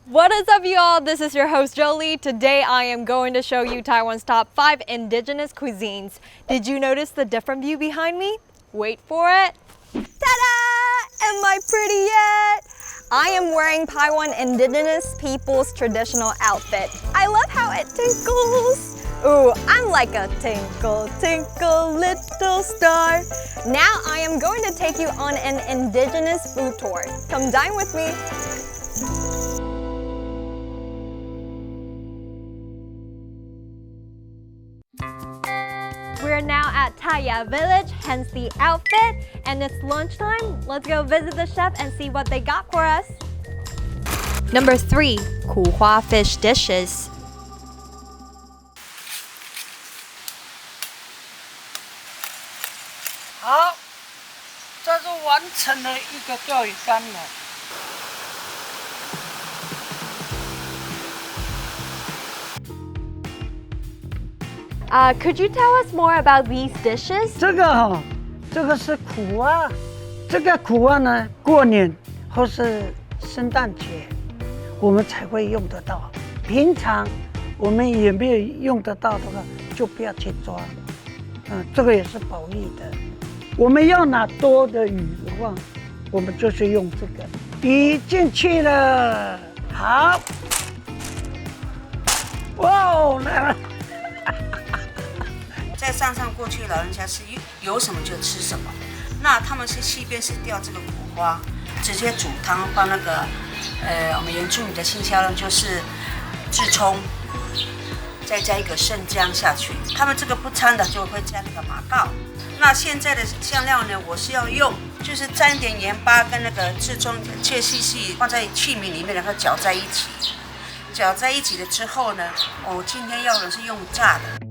What is up, y'all? This is your host Jolie. Today I am going to show you Taiwan's top 5 indigenous cuisines. Did you notice the different view behind me? Wait for it. Ta-da! Am I pretty yet? I am wearing Taiwan indigenous people's traditional outfit. I love how it tinkles. Ooh, I'm like a tinkle, tinkle, little star. Now I am going to take you on an indigenous food tour. Come dine with me. We're now at Atayal village, hence the outfit, and it's lunchtime. Let's go visit the chef and see what they got for us. Number 3, Kuhua Fish dishes. 好，这是完成了一个钓鱼竿了。 Could you tell us more about these dishes? 这个是苦蛙，这个苦蛙呢，过年或是圣诞节，我们才会用得到。平常我们也没有用得到的话，就不要去抓。这个也是保育的。我们要拿多的鱼的话，我们就是用这个。鱼进去了，好，哇哦，来了。 在山上过去，老人家是有什么就吃什么。那他们是西边是钓这个苦花，直接煮汤，放那个我们原住民的新香料就是炙葱，再加一个生姜下去。他们这个不掺的就会加那个马告。那现在的香料呢，我是要用就是沾一点盐巴跟那个炙葱切细细，放在器皿里面，然后搅在一起。搅在一起了之后呢，我今天要的是用炸的。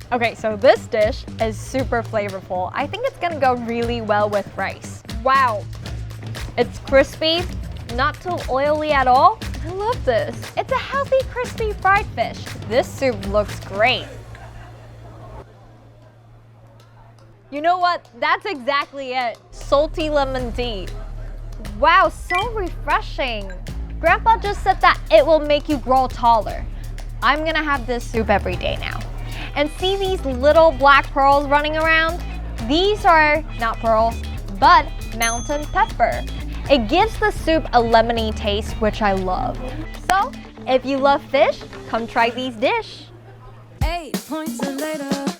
Okay, so this dish is super flavorful. I think it's gonna go really well with rice. Wow, it's crispy, not too oily at all. I love this. It's a healthy, crispy fried fish. This soup looks great. You know what? That's exactly it. Salty lemon tea. Wow, so refreshing. Grandpa just said that it will make you grow taller. I'm gonna have this soup every day now. And see these little black pearls running around? These are not pearls, but mountain pepper. It gives the soup a lemony taste, which I love. So, if you love fish, come try these dishes. 8 points later.